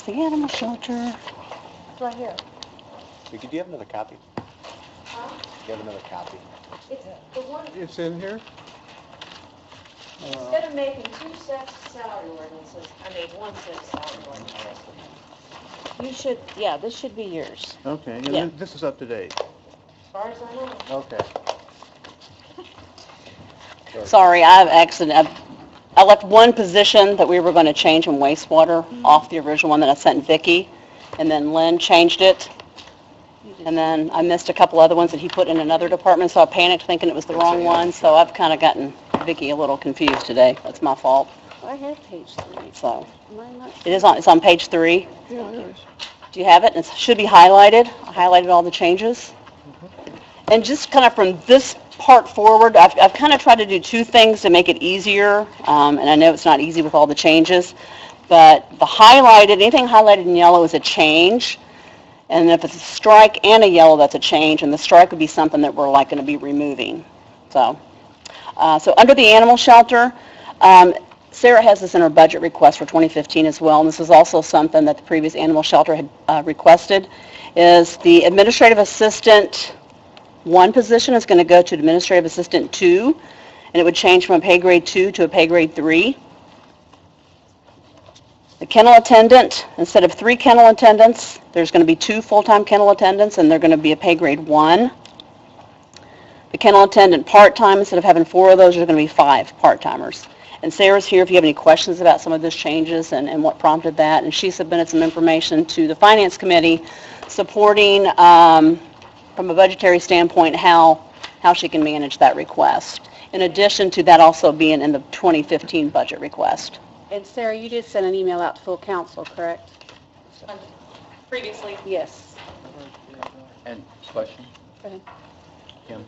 the animal shelter. It's right here. Vicki, do you have another copy? Huh? Do you have another copy? It's the one, It's in here? instead of making 2 sets of salary ordinances, I made 1 set of salary ordinances. You should, yeah, this should be yours. Okay, and Yeah. this is up to date. As far as I know. Okay. Sorry, I left one position that we were going to change in wastewater off the original one that I sent Vicki, and then Lynn changed it. And then I missed a couple other ones that he put in another department, so I panicked thinking it was the wrong one, so I've kind of gotten Vicki a little confused today. That's my fault. I have page 3. So, Am I not? it's on page 3. Yeah, there is. Do you have it? It should be highlighted. I highlighted all the changes. And just kind of from this part forward, I've kind of tried to do 2 things to make it easier, and I know it's not easy with all the changes, but anything highlighted in yellow is a change, and if it's a strike and a yellow, that's a change, and the strike would be something that we're like going to be removing. So under the animal shelter, Sarah has this in her budget request for 2015 as well, and this is also something that the previous animal shelter had requested, is the administrative assistant 1 position is going to go to administrative assistant 2, and it would change from a pay grade 2 to a pay grade 3. The kennel attendant, instead of 3 kennel attendants, there's going to be 2 full-time kennel attendants, and they're going to be a pay grade 1. The kennel attendant part-time, instead of having 4 of those, there's going to be 5 part-timers. And Sarah's here if you have any questions about some of those changes and what prompted that, and she submitted some information to the Finance Committee supporting from a budgetary standpoint, how she can manage that request. In addition to that also being in the 2015 budget request. And Sarah, you did send an email out to full council, correct? Previously, Yes. And question? Go ahead. Kim?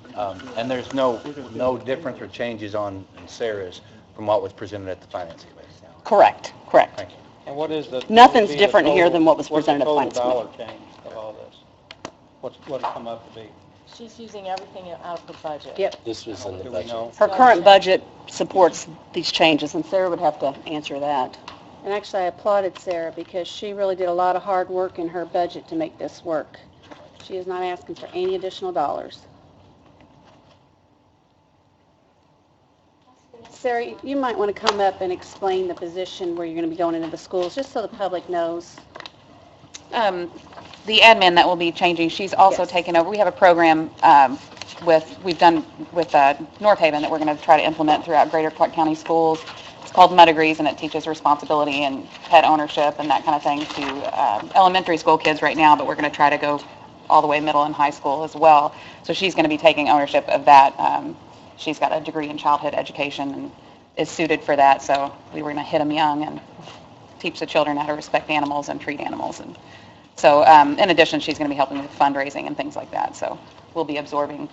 And there's no difference or changes on Sarah's from what was presented at the Finance Committee? Correct. Thank you. And what is the? Nothing's different here than what was presented at the Finance Committee. What's the total dollar change of all this? What'd it come up to be? she's using everything out of her budget. Yep. This was in the Do we budget. know? Her current budget supports these changes, and Sarah would have to answer that. And actually, I applauded Sarah because she really did a lot of hard work in her budget to make this work. She is not asking for any additional dollars. Sarah, you might want to come up and explain the position where you're going to be going into the schools, just so the public knows. The admin that will be changing, she's also Yes. taken over. We have a program we've done with North Haven that we're going to try to implement throughout Greater Clark County schools. It's called Mud Agrees, and it teaches responsibility and pet ownership and that kind of thing to elementary school kids right now, but we're going to try to go all the way middle and high school as well. So she's going to be taking ownership of that. She's got a degree in childhood education and is suited for that, so we were going to hit them young and teach the children how to respect animals and treat animals. And so in addition, she's going to be helping with fundraising and things like that, so we'll be absorbing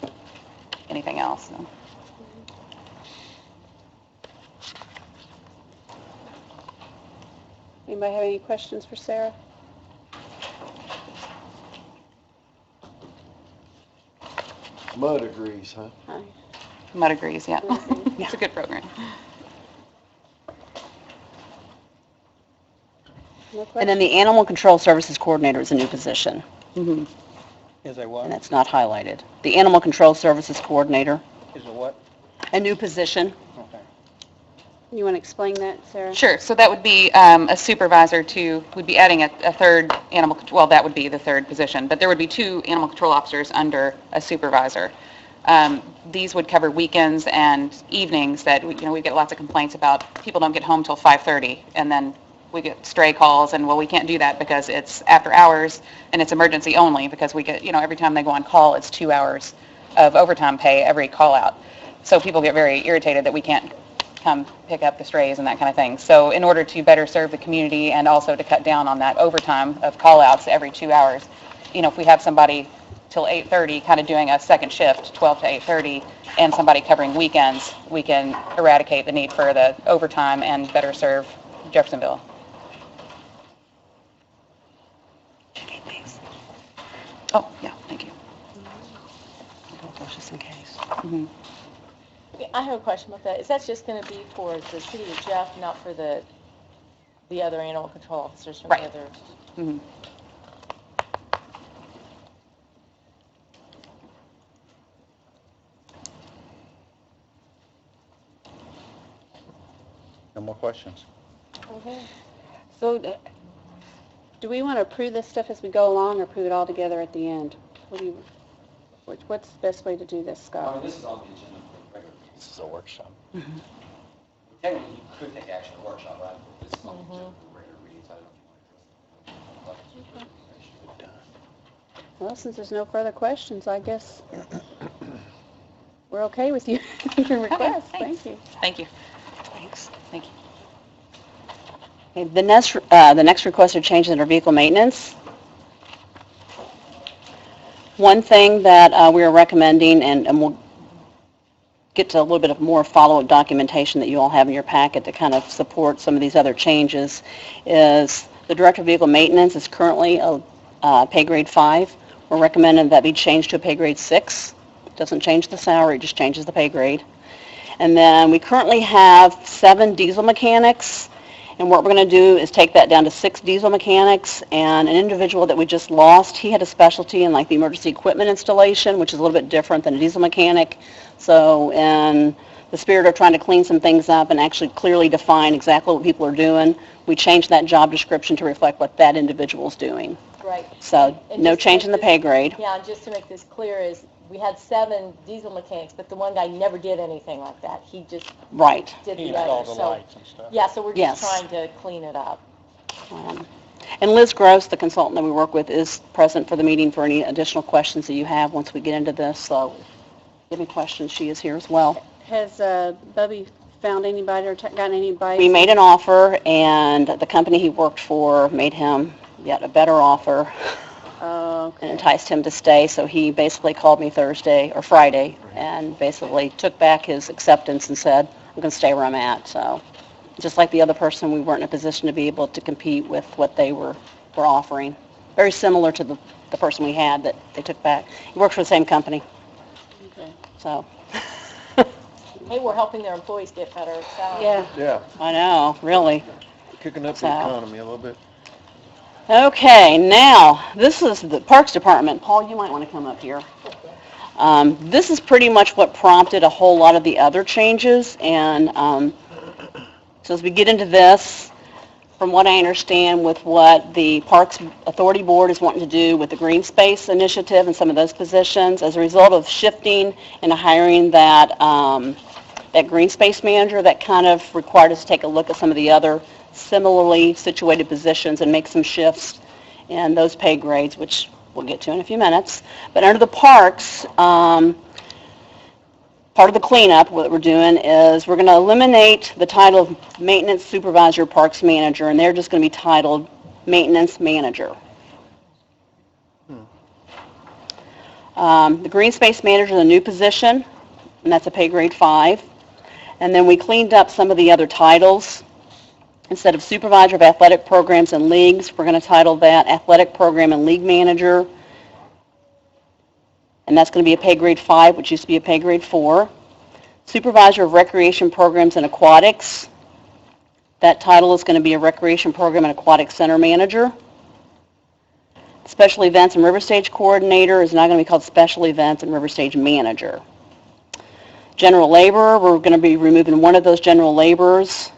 anything else. So. Anybody have any questions for Sarah? Mud Agrees, huh? Hi. Mud Agrees, yeah. Mud Agrees. It's a good program. No And then questions? the Animal Control Services Coordinator is a new position, Is a and what? it's not highlighted. The Animal Control Services Coordinator, Is a what? a new position. Okay. You want to explain that, Sarah? Sure, so that would be a supervisor to, we'd be adding a third animal, well, that would be the third position, but there would be 2 animal control officers under a supervisor. These would cover weekends and evenings that, we get lots of complaints about people don't get home till 5:30, and then we get stray calls, and well, we can't do that because it's after hours, and it's emergency only, because we get, every time they go on call, it's 2 hours of overtime pay every call out. So people get very irritated that we can't come pick up the strays and that kind of thing. So in order to better serve the community and also to cut down on that overtime of call-outs every 2 hours, if we have somebody till 8:30 kind of doing a second shift, 12 to 8:30, and somebody covering weekends, we can eradicate the need for the overtime and better serve Jeffersonville. Oh, yeah, thank you. Just in case. Mhm. I have a question about that. Is that just going to be for the city of Jeff, not for the the other animal control officers from Right. the other. Mhm. No more questions? Okay. So, do we want to approve this stuff as we go along, or approve it all together at the end? What do you, what's the best way to do this, Scott? This is on the agenda for the regular meeting. This is a workshop. Technically, you could take action at a workshop, right? This is on the agenda for the regular meeting, so I don't know if you want to address it. Well, since there's no further questions, I guess we're okay with you, your request. thanks. Thank you. Thank you. Thanks. Thank you. Okay, the next requested changes in our vehicle maintenance. One thing that we are recommending, and we'll get to a little bit of more follow-up documentation that you all have in your packet to kind of support some of these other changes, is the Director of Vehicle Maintenance is currently a pay grade 5. We're recommending that be changed to a pay grade 6. Doesn't change the salary, it just changes the pay grade. And then we currently have 7 diesel mechanics, and what we're going to do is take that down to 6 diesel mechanics, and an individual that we just lost, he had a specialty in like the emergency equipment installation, which is a little bit different than a diesel mechanic. So in the spirit of trying to clean some things up and actually clearly define exactly what people are doing, we changed that job description to reflect what that individual's doing. Right. So And no just to change make in the this- pay grade. Yeah, and just to make this clear is, we had 7 diesel mechanics, but the one guy never did anything like that. He just Right. did He the installed other, the so. lights and stuff. Yeah, so we're Yes. just trying to clean it up. And Liz Gross, the consultant that we work with, is present for the meeting for any additional questions that you have once we get into this. So if you have any questions, she is here as well. Has Bubby found anybody or gotten anybody? We made an offer, and the company he worked for made him yet a better offer and Okay. enticed him to stay. So he basically called me Thursday or Friday and basically took back his acceptance and said, I'm going to stay where I'm at. So just like the other person, we weren't in a position to be able to compete with what they were offering. Very similar to the person we had that they took back. He works for the same company. Okay. So, Hey, we're helping their employees get better salaries. Yeah. Yeah, I know, really. kicking up the So- economy a little bit. Okay, now, this is the Parks Department. Paul, you might want to come up here. This is pretty much what prompted a whole lot of the other changes, and so as we get into this, from what I understand with what the Parks Authority Board is wanting to do with the Green Space Initiative and some of those positions, as a result of shifting and hiring that Green Space Manager, that kind of required us to take a look at some of the other similarly situated positions and make some shifts in those pay grades, which we'll get to in a few minutes. But under the parks, part of the cleanup, what we're doing is we're going to eliminate the title of Maintenance Supervisor Parks Manager, and they're just going to be titled Maintenance Manager. The Green Space Manager is a new position, and that's a pay grade 5. And then we cleaned up some of the other titles. Instead of Supervisor of Athletic Programs and Leagues, we're going to title that Athletic Program and League Manager. And that's going to be a pay grade 5, which used to be a pay grade 4. Supervisor of Recreation Programs and Aquatics. That title is going to be a Recreation Program and Aquatic Center Manager. Special Events and River Stage Coordinator is now going to be called Special Events and River Stage Manager. General Laborer, we're going to be removing one of those general laborers.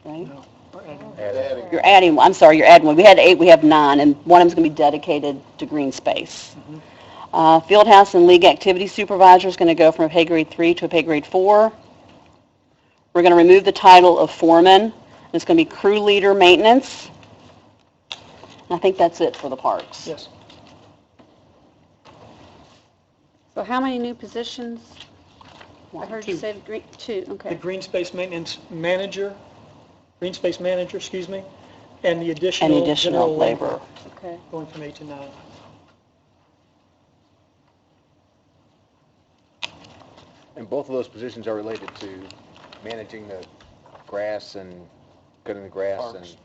Right? You're adding one. I'm sorry, you're adding one. We had 8, we have 9, and one of them's going to be dedicated to green space. Fieldhouse and League Activity Supervisor is going to go from a pay grade 3 to a pay grade 4. We're going to remove the title of Foreman. It's going to be Crew Leader Maintenance. And I think that's it for the parks. Yes. So how many new positions? I heard you 2. say 2, The okay. Green Space Maintenance Manager, Green Space Manager, excuse me, and the additional And additional general labor. Okay. going from 8 to 9. And both of those positions are related to managing the grass and cutting the grass and Parks.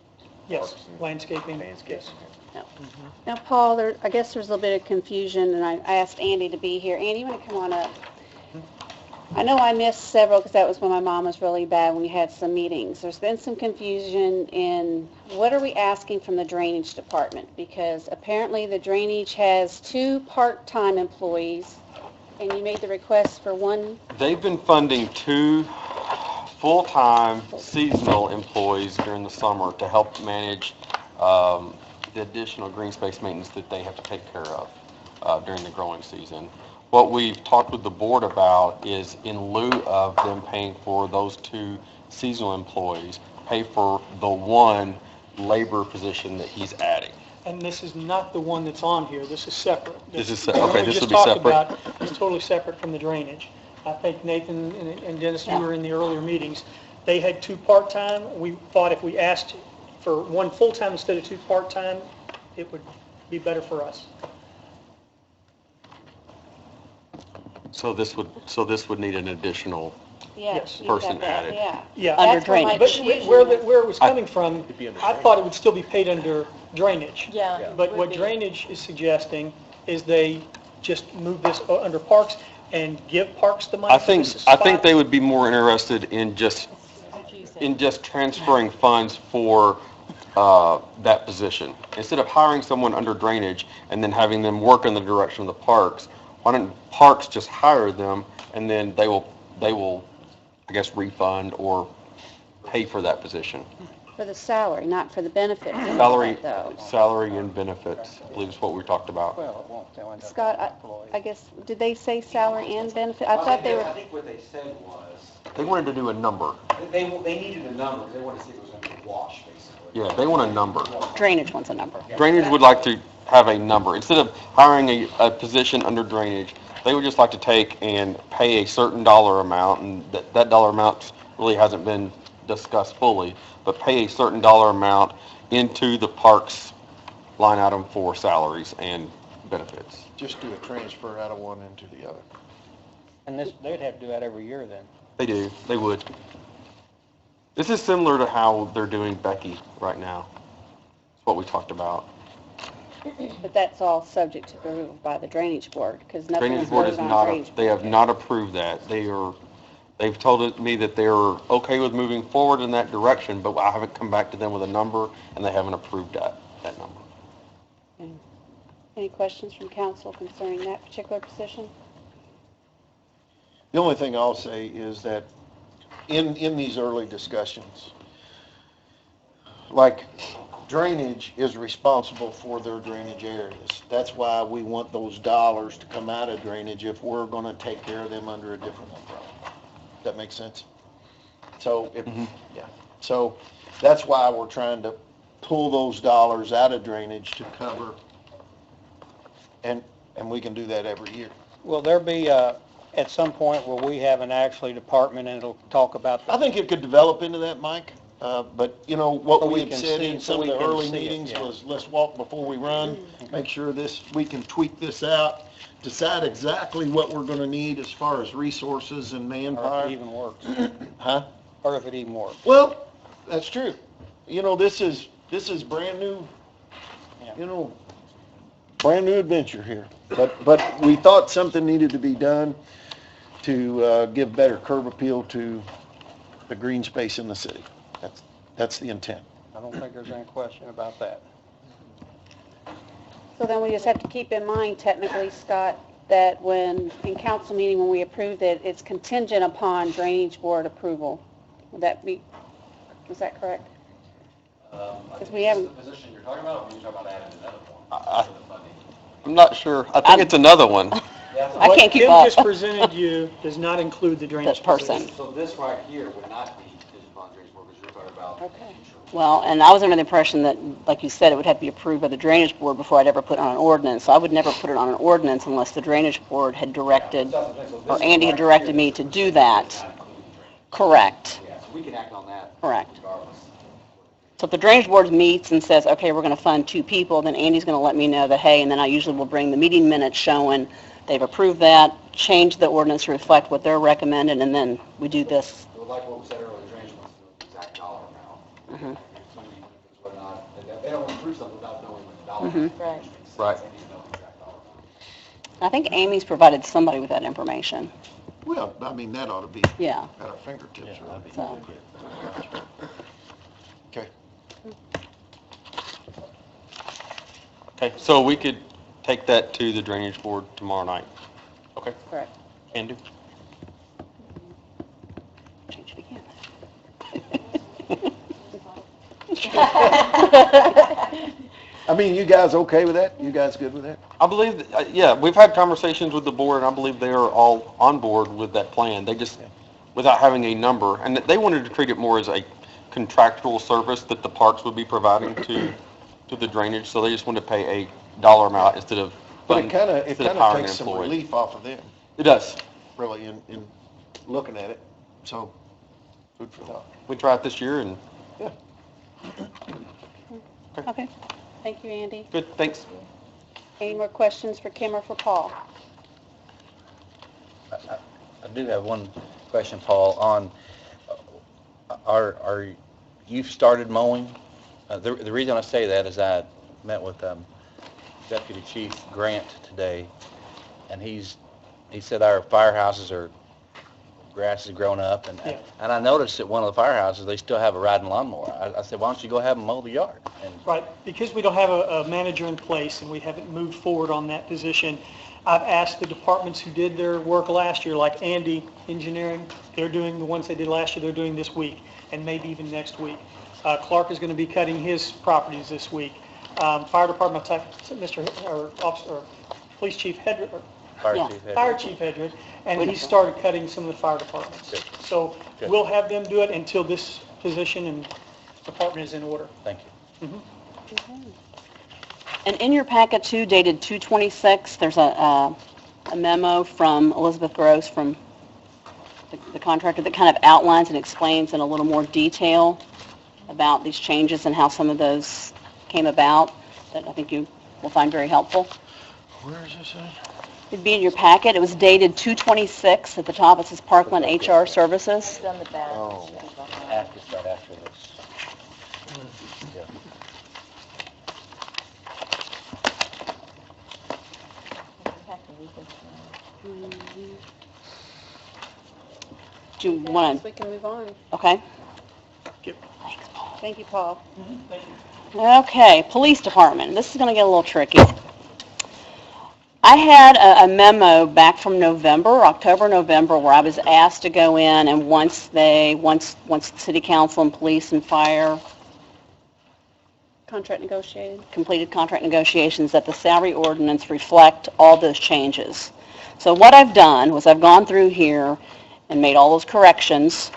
Yes, Parks and landscaping. landscaping. Yes. Now, Paul, I guess there's a little bit of confusion, and I asked Andy to be here. Andy, you want to come on up? I know I missed several because that was when my mom was really bad, when we had some meetings. There's been some confusion in what are we asking from the drainage department? Because apparently the drainage has 2 part-time employees, and you made the request for one. They've been funding 2 full-time seasonal employees during the summer to help manage the additional green space maintenance that they have to take care of during the growing season. What we've talked with the board about is in lieu of them paying for those 2 seasonal employees, pay for the 1 labor position that he's adding. And this is not the one that's on here, this is separate. This is the one okay, we this just will be talked separate. about is totally separate from the drainage. I think Nathan and Dennis, you were in the earlier meetings. They had 2 part-time. We thought if we asked for 1 full-time instead of 2 part-time, it would be better for us. So this would need an additional, Yes. you got Person that, added. Yeah. Yeah. Under That's where my drainage. But confusion where it was. was coming from, I thought it would still be paid under drainage. Yeah. But would what be. drainage is suggesting is they just move this under parks and give parks the money. I for think this they spot. would be more interested in just Confusing. transferring funds for that position. Instead of hiring someone under drainage and then having them work in the direction of the parks, why don't parks just hire them and then they will, I guess, refund or pay for that position? For the salary, not for the benefits. Salary, though. salary and benefits, I believe is what we talked about. Well, it won't, they'll end up Scott, with employees. I guess, did they say salary and benefit? I thought they I were, think what they said was, They wanted to do a number. they needed a number, they wanted to see if it was going to be a wash, basically. Yeah, they want a number. Drainage wants a number. Drainage would like to have a number. Instead of hiring a position under drainage, they would just like to take and pay a certain dollar amount, and that dollar amount really hasn't been discussed fully, but pay a certain dollar amount into the parks line item for salaries and benefits. Just do a transfer out of one into the other. And this, they'd have to do that every year then. They do, they would. This is similar to how they're doing Becky right now. It's what we talked about. but that's all subject to approval by the drainage board, because nothing Drainage was board voted is on not, drainage. they have not approved that. They've told me that they're okay with moving forward in that direction, but I haven't come back to them with a number, and they haven't approved that number. Any questions from council concerning that particular position? The only thing I'll say is that in these early discussions, like drainage is responsible for their drainage areas. That's why we want those dollars to come out of drainage if we're going to take care of them under a different umbrella. That makes sense? So, so that's why we're trying to pull those dollars out of drainage to cover, and we can do that every year. Will there be, at some point, where we have an actually department and it'll talk about I think it could develop into that, Mike, but, you know, what So we we had can said see- in so some of we the can early see it, meetings yeah. was, let's walk before we run, make sure we can tweak this out, decide exactly what we're gonna need as far as resources and or if manpower. it even works, Huh? or if it even works. Well, that's true. You know, this is brand new, Yeah. you know, brand new adventure here. But we thought something needed to be done to give better curb appeal to the green space in the city. That's the intent. I don't think there's any question about that. So then we just have to keep in mind technically, Scott, that when, in council meeting, when we approved it, it's contingent upon drainage board approval. Would that be, is that correct? I Because think we this is haven't- the position you're talking about, or are you talking about adding another I- one for the funding? I'm not sure. I think it's another one. I can't keep What up. Kim just presented you does not include the drainage That person. position. So this right here would not be contingent upon drainage board, because you're talking about Okay. future. Well, and I was under the impression that, like you said, it would have to be approved by the drainage board before I'd ever put it on an ordinance. So I would never put it on an ordinance unless the drainage board had directed, So this or one Andy had right directed here me is to the do person that. not including drainage. Correct, Yeah, so we can act on that correct. regardless. So if the drainage board meets and says, okay, we're going to fund 2 people, then Andy's going to let me know that, hey, and then I usually will bring the meeting minutes showing they've approved that, change the ordinance to reflect what they're recommending, and then we do this. So like what we said earlier, drainage wants to know the exact dollar amount. Mhm. Funding benefits, whether or not, they don't approve something without knowing what the dollar Mhm. amount is. Right. which makes sense. Right. They need to know the exact dollar amount. I think Amy's provided somebody with that information. Well, I mean, that ought to be Yeah, at our fingertips. Yeah, that'd be so. Okay. Okay, so we could take that to the Drainage Board tomorrow night. Okay, Correct. can do. Change it again. I mean, you guys okay with that? You guys good with that? I believe, yeah, we've had conversations with the board, and I believe they are all on board with that plan. They just, without having a number, and they wanted to treat it more as a contractual service that the parks would be providing to the drainage, so they just wanted to pay a dollar amount instead of But it kind of hiring takes an some employee. relief off of them, It does. really, in looking at it. So, food for thought. We try it this year, and Okay. Thank you, Andy. good, thanks. Any more questions for Kim or for Paul? I do have one question, Paul, on, you've started mowing? The reason I say that is I met with Deputy Chief Grant today, and he said our firehouses grass has grown up, and Yeah. and I noticed at one of the firehouses, they still have a riding lawnmower. I said, why don't you go have them mow the yard? And Right, because we don't have a manager in place and we haven't moved forward on that position, I've asked the departments who did their work last year, like Andy Engineering, they're doing the ones they did last year, they're doing this week, and maybe even next week. Clark is going to be cutting his properties this week. Fire Department, I talked to Police Chief Hedrick, or Fire Yeah. Chief had- Fire Chief Hedrick, and he started cutting some of the fire departments. Good. So Good. we'll have them do it until this position and department is in order. Thank you. And in your packet too, dated 2/26, there's a memo from Elizabeth Gross, from the contractor, that kind of outlines and explains in a little more detail about these changes and how some of those came about, that I think you will find very helpful. Where is this at? It'd be in your packet. It was dated 2/26. At the top, it says Parkland HR Services. It's on the back. Oh. Right after this. Yeah. Do you want So we can move on. to, okay? Yep. Thanks, Paul. Thank you, Paul. Okay, Police Department. This is going to get a little tricky. I had a memo back from October, November, where I was asked to go in, and once City Council and Police and Fire Contract negotiated. completed contract negotiations, that the salary ordinance reflect all those changes. So what I've done was I've gone through here and made all those corrections.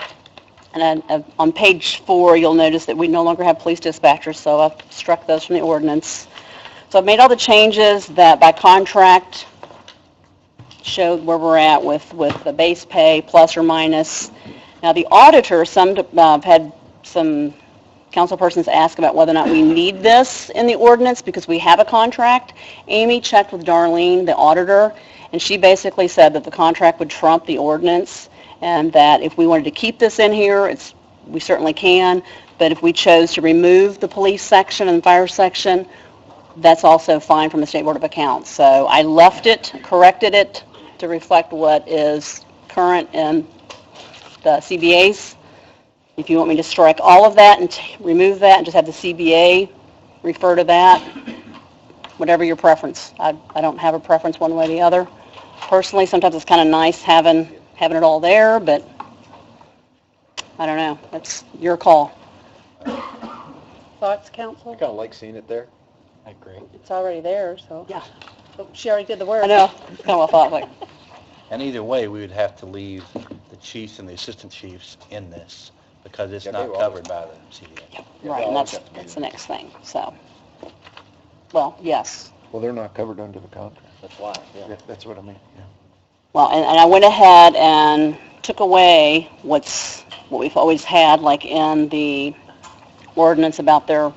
And on page 4, you'll notice that we no longer have police dispatchers, so I've struck those from the ordinance. So I've made all the changes that by contract showed where we're at with the base pay, plus or minus. Now, the auditor, I've had some council persons ask about whether or not we need this in the ordinance because we have a contract. Amy checked with Darlene, the auditor, and she basically said that the contract would trump the ordinance, and that if we wanted to keep this in here, we certainly can, but if we chose to remove the police section and fire section, that's also fine from the State Board of Accounts. So I left it, corrected it to reflect what is current in the CBAs. If you want me to strike all of that and remove that and just have the CBA refer to that, whatever your preference. I don't have a preference one way or the other. Personally, sometimes it's kind of nice having it all there, but I don't know. That's your call. Thoughts, I council? kind of like seeing it there. I agree. It's already there, so. Yeah. Oh, she already did the work. I know. That's kind of what I thought. Like, And either way, we would have to leave the chiefs and the assistant chiefs in this because it's Yeah, they not will. covered by the CBA. right, and that's the next thing. So, well, yes. Well, they're not covered under the contract. That's why, yeah. Yeah, that's what I mean. Well, and I went ahead and took away what we've always had, like in the ordinance about their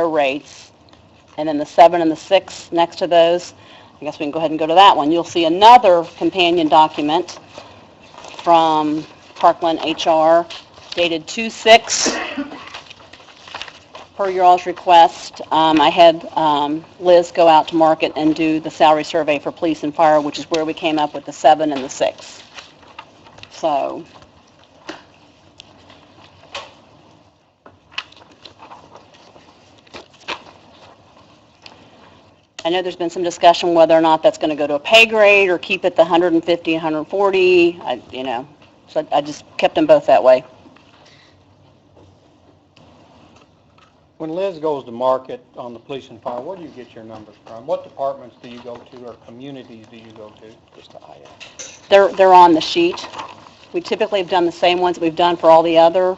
rates. And then the 7 and the 6 next to those, I guess we can go ahead and go to that one. You'll see another companion document from Parkland HR dated 2/6. Per your all's request, I had Liz go out to market and do the salary survey for police and fire, which is where we came up with the 7 and the 6. So, I know there's been some discussion whether or not that's going to go to a pay grade or keep it the 150, 140, so I just kept them both that way. When Liz goes to market on the police and fire, where do you get your numbers from? What departments do you go to or communities do you go to? Just to They're on the sheet. We typically have done the same ones that we've done for all the other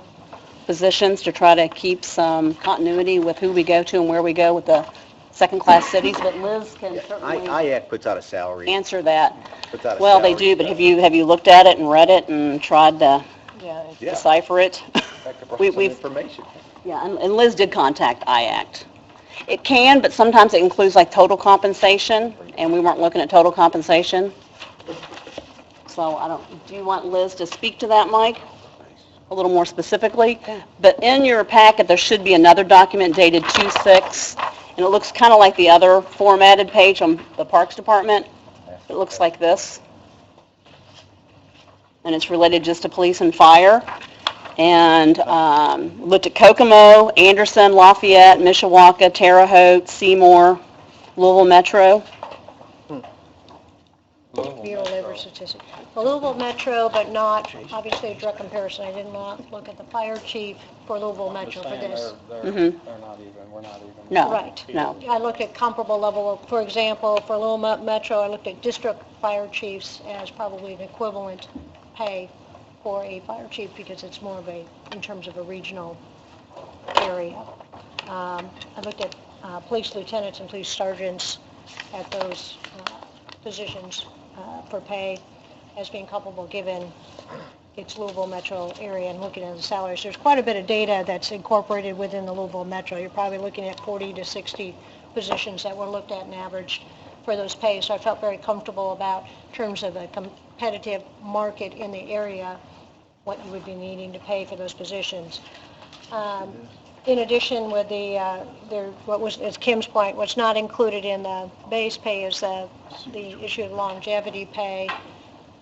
positions to try to keep some continuity with who we go to and where we go with the second-class cities, but Liz can certainly IAC puts out a salary. answer that. Puts out a Well, they salary. do, but have you looked at it and read it and tried to Yeah, it's- Yeah. decipher it? Back to we- some we've- information. Yeah, and Liz did contact IACT. It can, but sometimes it includes like total compensation, and we weren't looking at total compensation. So do you want Liz to speak to that, Mike? A little more specifically? But in your packet, there should be another document dated 2/6, and it looks kind of like the other formatted page on the Parks Department. It looks like this. And it's related just to police and fire. And looked at Kokomo, Anderson, Lafayette, Mishawaka, Terre Haute, Seymour, Louisville Metro. Bureau of Labor Statistics. Louisville Metro, but not, obviously, a direct comparison. I did not look at the fire chief for Louisville Metro for this. They're Mhm. not even, we're not even. No, Right. no. I looked at comparable level of, for example, for Louisville Metro, I looked at district fire chiefs as probably an equivalent pay for a fire chief because it's more of in terms of a regional area. I looked at police lieutenants and police sergeants at those positions for pay as being comparable given its Louisville Metro area and looking at the salaries. There's quite a bit of data that's incorporated within the Louisville Metro. You're probably looking at 40 to 60 positions that were looked at and averaged for those pays. So I felt very comfortable about in terms of a competitive market in the area, what you would be needing to pay for those positions. In addition, with as Kim's point, what's not included in the base pay is the issue of longevity pay,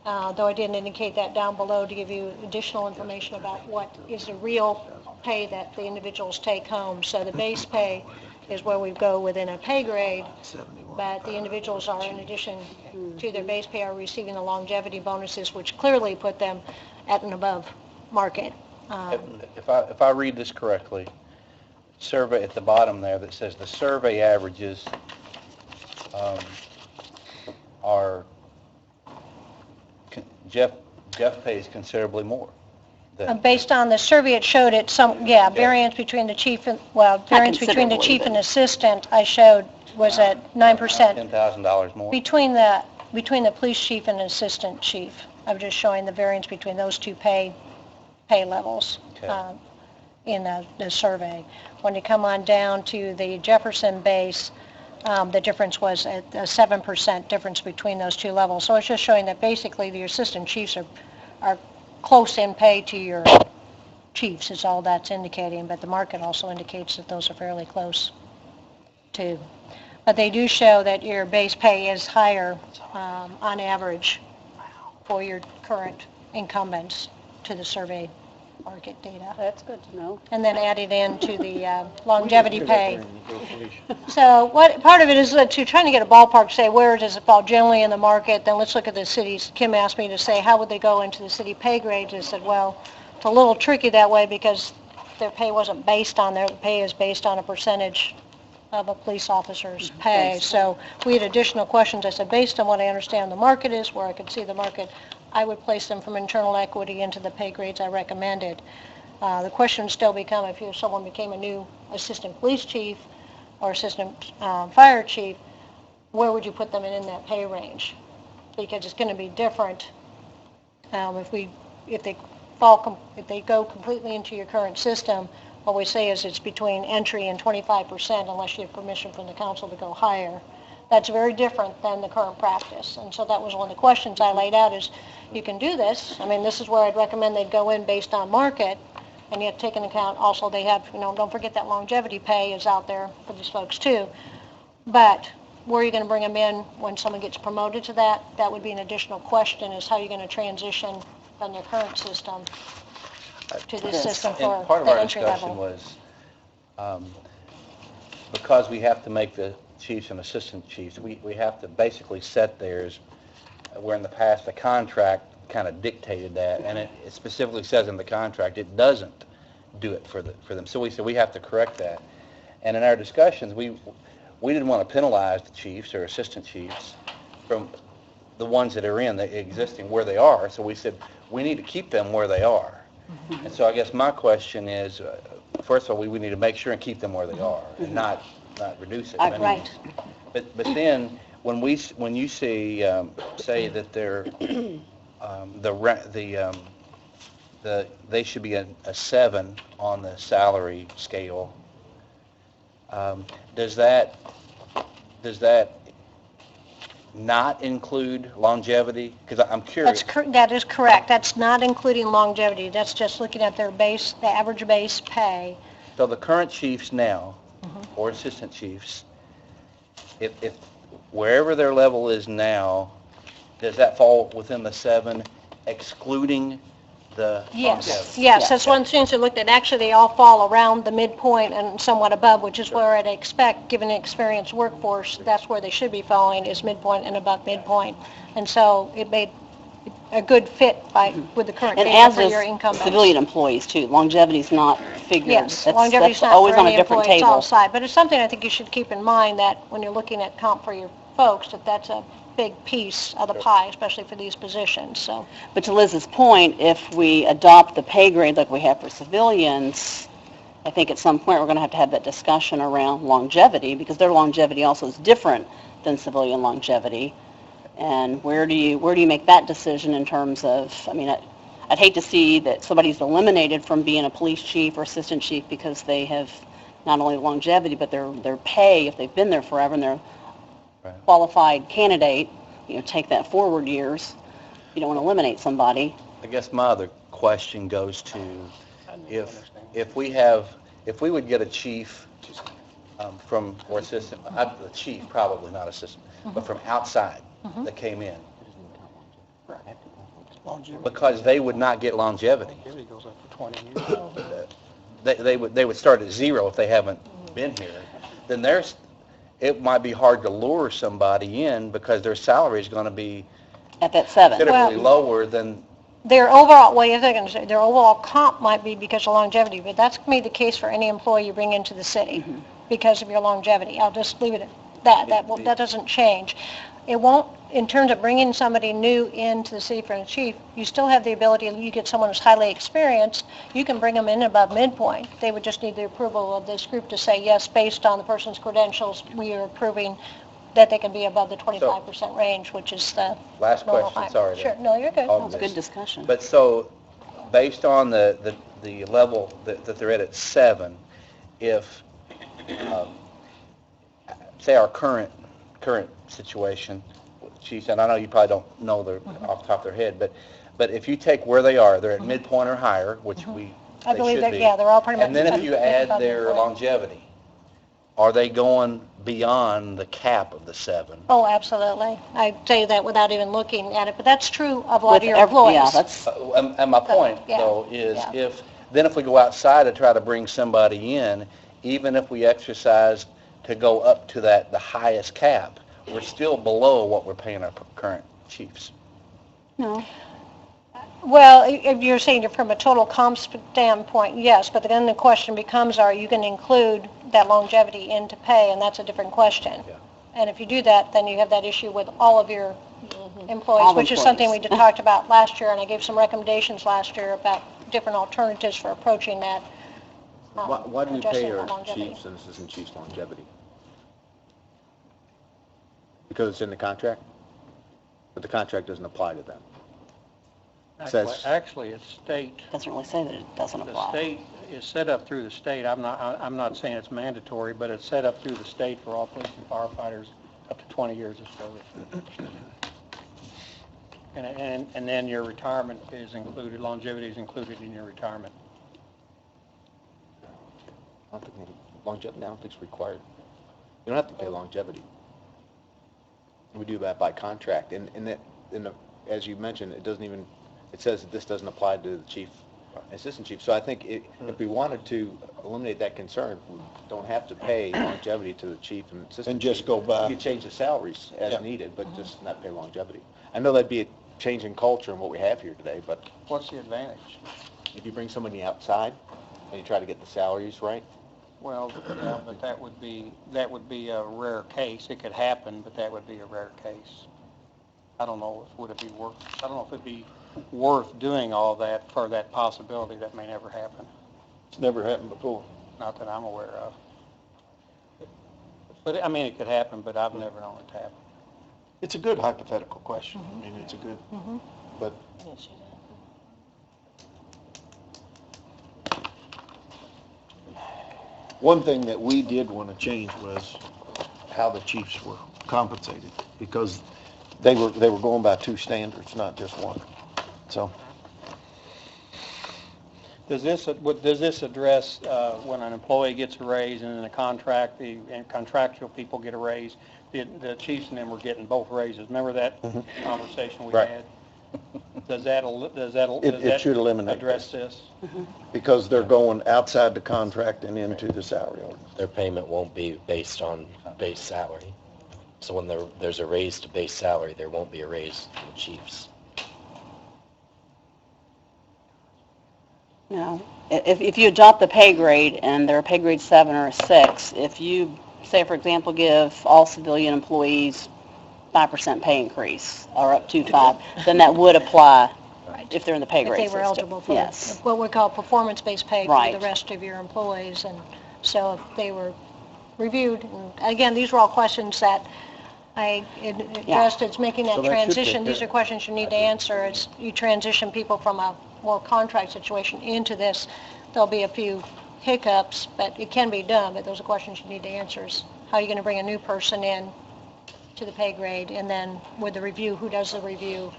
though I didn't indicate that down below to give you additional information about what is the real pay that the individuals take home. So the base pay is where we go within a pay grade, but the individuals are, in addition to their base pay, are receiving the longevity bonuses, which clearly put them at and above market. If I read this correctly, survey at the bottom there that says the survey averages are, Jeff pays considerably more. Based on the survey, it showed variance between the chief and, variance between the chief and assistant I showed was at 9%. $10,000 more. Between the police chief and assistant chief. I'm just showing the variance between those two pay levels in the survey. When you come on down to the Jefferson base, the difference was at a 7% difference between those two levels. So it's just showing that basically the assistant chiefs are close in pay to your chiefs is all that's indicating, but the market also indicates that those are fairly close too. But they do show that your base pay is higher on average for your current incumbents to the survey market data. That's good to know. And then added into the longevity pay. So part of it is to trying to get a ballpark, say where does it fall generally in the market, then let's look at the cities. Kim asked me to say how would they go into the city pay grades. I said, well, it's a little tricky that way because their pay wasn't based on their pay is based on a percentage of a police officer's pay. So we had additional questions. I said, based on what I understand the market is, where I could see the market, I would place them from internal equity into the pay grades I recommended. The question still become if someone became a new assistant police chief or assistant fire chief, where would you put them in that pay range? Because it's going to be different if they go completely into your current system. What we say is it's between entry and 25% unless you have permission from the council to go higher. That's very different than the current practice. And so that was one of the questions I laid out is you can do this. I mean, this is where I'd recommend they'd go in based on market. And yet take into account also they have, don't forget that longevity pay is out there for these folks too. But where are you going to bring them in when someone gets promoted to that? That would be an additional question is how you're going to transition from their current system to this Yes. system And for part of the our entry discussion level. was, because we have to make the chiefs and assistant chiefs, we have to basically set theirs, where in the past, the contract kind of dictated that, and it specifically says in the contract, it doesn't do it for them. So we said we have to correct that. And in our discussions, we didn't want to penalize the chiefs or assistant chiefs from the ones that are in the existing where they are. So we said, we need to keep them where they are. And so I guess my question is, first of all, we need to make sure and keep them where they are and not reduce it. Right. But then, when you see, say that they're, they should be a 7 on the salary scale, does that not include longevity? Because I'm curious. That is correct. That's not including longevity. That's just looking at their base, the average base pay. So the current chiefs now, or assistant chiefs, if wherever their level is now, does that fall within the 7, excluding the Yes, longevity? yes, that's one of the things we looked at. Actually, they all fall around the midpoint and somewhat above, which is where I'd expect, given the experienced workforce, that's where they should be falling, is midpoint and above midpoint. And so it made a good fit with the current And data as for is your income base. civilian employees too. Longevity's not figured. Yes, That's- longevity's that's not always for on a any different employee, it's all table. side. But it's something I think you should keep in mind, that when you're looking at comp for your folks, that's a big piece of the pie, especially for these positions, so. But to Liz's point, if we adopt the pay grade like we have for civilians, I think at some point we're going to have that discussion around longevity, because their longevity also is different than civilian longevity. And where do you make that decision in terms of, I mean, I'd hate to see that somebody's eliminated from being a police chief or assistant chief because they have not only longevity, but their pay, if they've been there forever and they're qualified candidate, take that forward years. You don't want to eliminate somebody. I guess my other question goes to, if we would get a chief from, or assistant, the chief, probably not assistant, but from outside that came in, because they would not get longevity. Longevity goes up for 20 years. They would start at 0 if they haven't been here. Then it might be hard to lure somebody in because their salary is going to be At that 7. considerably lower than. Their overall, well, they're going to say, their overall comp might be because of longevity, but that's going to be the case for any employee you bring into the city because of your longevity. I'll just leave it at that. That doesn't change. It won't, in terms of bringing somebody new into the city for a chief, you still have the ability, you get someone who's highly experienced, you can bring them in above midpoint. They would just need the approval of this group to say, yes, based on the person's credentials, we are approving that they can be above the 25% range, which is the Last normal question, height. sorry. Sure, no, you're good. It's a good discussion. But so, based on the level that they're at 7, if, say our current situation, chiefs, and I know you probably don't know off the top of their head, but if you take where they are, they're at midpoint or higher, which I believe should that, be. yeah, they're all pretty much. And then if you add above their midpoint. longevity, are they going beyond the cap of the 7? Oh, absolutely. I say that without even looking at it, but that's true of a lot of your Yeah, employees. that's, And my point, Yeah, though, is yeah. if we go outside to try to bring somebody in, even if we exercise to go up to the highest cap, we're still below what we're paying our current chiefs. no. Well, if you're saying from a total comp standpoint, yes, but then the question becomes, are you going to include that longevity into pay, and that's a different question. Yeah. And if you do that, then you have that issue with all of your employees, All which is something we employees. talked about last year, and I gave some recommendations last year about different alternatives for approaching that. Why do we addressing pay that our longevity. chiefs and assistant chiefs longevity? Because it's in the contract? But the contract doesn't apply to them. Says- Actually, it's state. Doesn't really say that it doesn't The apply. state is set up through the state. I'm not saying it's mandatory, but it's set up through the state for all police and firefighters up to 20 years of service. And then your retirement is included, longevity is included in your retirement. I don't think longevity, I don't think it's required. You don't have to pay longevity. We do that by contract, and as you mentioned, it doesn't even, it says that this doesn't apply to the chief, assistant chief. So I think if we wanted to eliminate that concern, we don't have to pay longevity to the chief and assistant And just chief. go by. We could change the salaries as Yeah. needed, but just not pay longevity. I know that'd be a change in culture in what we have here today, but What's the advantage? if you bring somebody outside and you try to get the salaries right, Well, yeah, but that would be a rare case. It could happen, but that would be a rare case. I don't know, I don't know if it'd be worth doing all that for that possibility that may never happen, It's never happened before. not that I'm aware of. But, I mean, it could happen, but I've never known it to happen. It's a good hypothetical question. I mean, it's a good, but one thing that we did want to change was how the chiefs were compensated, because they were going by two standards, not just one. So, Does this address when an employee gets a raise and in a contract, and contractual people get a raise? The chiefs and them were getting both raises. Remember that conversation we Right. had? Does that it should eliminate address this? because they're going outside the contract and into the salary ordinance. Their payment won't be based on base salary. So when there's a raise to base salary, there won't be a raise to the chiefs. You know, if you adopt the pay grade and they're a pay grade 7 or a 6, if you, say, for example, give all civilian employees 5% pay increase, or up to 5, then that would apply if they're in the pay If grade they system. were eligible for Yes. what we call performance-based pay for Right. the rest of your employees. And so if they were reviewed, and again, these were all questions that I addressed. It's making that So that should take transition. These care. are questions you need to answer. As you transition people from a more contract situation into this, there'll be a few hiccups, but it can be done. But those are questions you need to answer. Is how are you going to bring a new person in to the pay grade, and then with the review, who does the review,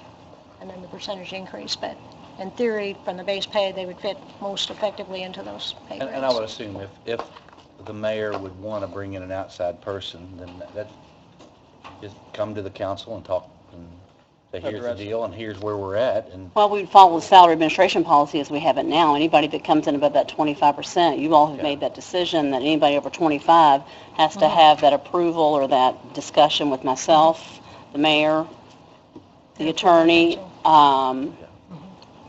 and then the percentage increase. But in theory, from the base pay, they would fit most effectively into those pay grades. And I would assume if the mayor would want to bring in an outside person, then that just come to the council and talk and say, here's the Address it. deal and here's where we're at, and Well, we'd follow the salary administration policy as we have it now. Anybody that comes in above that 25%, you all have made that decision that anybody over 25 has to have that approval or that discussion with myself, the mayor, the attorney,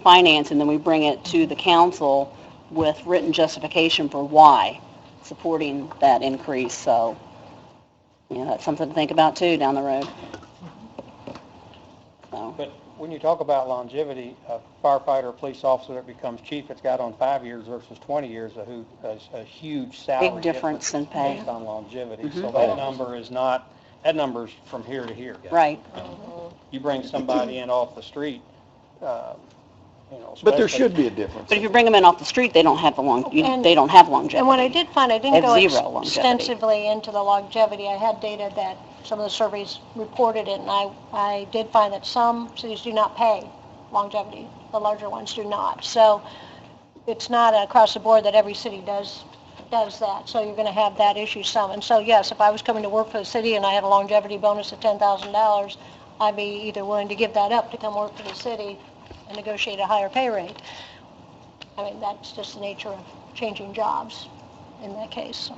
finance, and then we bring it to the council with written justification for why supporting that increase. So, you know, that's something to think about too down the road. So. But when you talk about longevity, a firefighter or police officer that becomes chief, it's got on 5 years versus 20 years, a huge salary Big difference in pay. based on longevity. So that number is not, that number's from here to here. Right. You bring somebody in off the street, you know. But there especially- should be a difference. But if you bring them in off the street, they don't have the And- they don't have longevity. And what I did find, I didn't At go zero longevity. extensively into the longevity. I had data that some of the surveys reported it, and I did find that some cities do not pay longevity. The larger ones do not. So it's not across the board that every city does that. So you're going to have that issue some. And so, yes, if I was coming to work for the city and I had a longevity bonus of $10,000, I'd be either willing to give that up to come work for the city and negotiate a higher pay rate. I mean, that's just the nature of changing jobs in that case.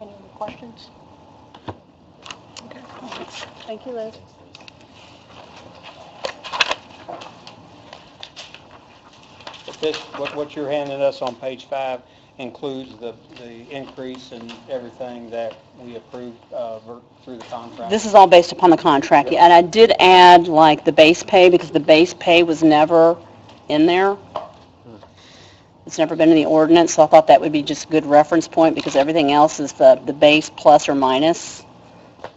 Any other questions? Okay. Thank you, Liz. This, what you're handing us on page 5 includes the increase in everything that we approved through the contract. This is all based upon the contract, and I did add, like, the base pay, because the base pay was never in there. It's never been in the ordinance, so I thought that would be just a good reference point, because everything else is the base plus or minus.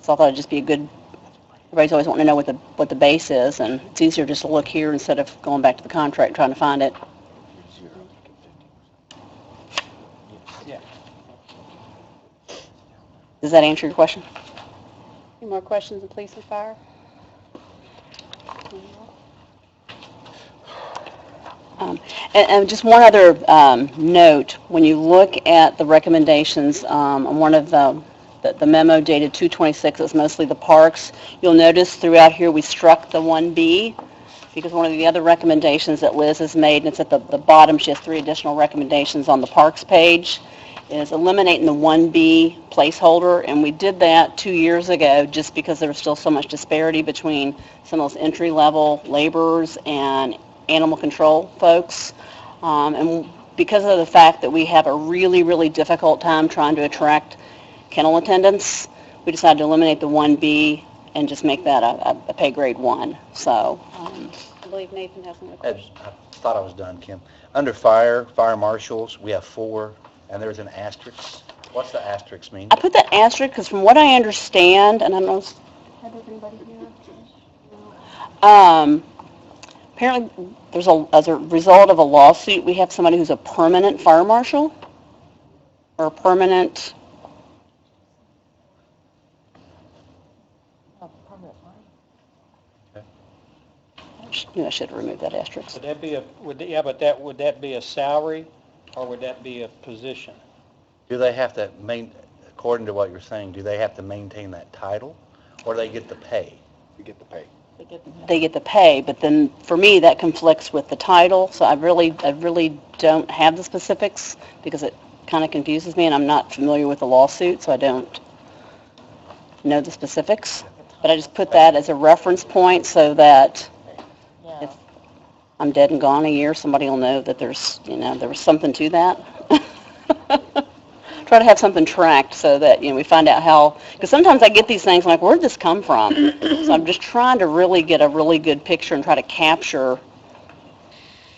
So I thought it'd just be a good, everybody's always wanting to know what the base is, and it's easier just to look here instead of going back to the contract and trying to find it. Yeah. Does that answer your question? Any more questions on police and fire? And just one other note, when you look at the recommendations on one of the the memo dated 2/26, it's mostly the parks. You'll notice throughout here, we struck the 1B, because one of the other recommendations that Liz has made, and it's at the bottom, she has 3 additional recommendations on the parks page, is eliminating the 1B placeholder, and we did that 2 years ago just because there was still so much disparity between some of those entry-level laborers and animal control folks. And because of the fact that we have a really, really difficult time trying to attract kennel attendants, we decided to eliminate the 1B and just make that a pay grade 1. So, I believe Nathan has another Ed, question. I thought I was done, Kim. Under fire marshals, we have 4, and there's an asterisk. What's the asterisk mean? I put that asterisk because from what I understand, and I don't know, have everybody here? Apparently, as a result of a lawsuit, we have somebody who's a permanent fire marshal, or a permanent, I should have removed that asterisk. Would that be would that be a salary, or would that be a position? Do they have to according to what you're saying, do they have to maintain that title, or do they get the pay? You get the pay. They get the pay, but then for me, that conflicts with the title, so I really don't have the specifics because it kind of confuses me, and I'm not familiar with the lawsuit, so I don't know the specifics. But I just put that as a reference point so that if I'm dead and gone a year, somebody will know that there was something to that. Try to have something tracked so that, we find out how, because sometimes I get these things, I'm like, where'd this come from? So I'm just trying to really get a really good picture and try to capture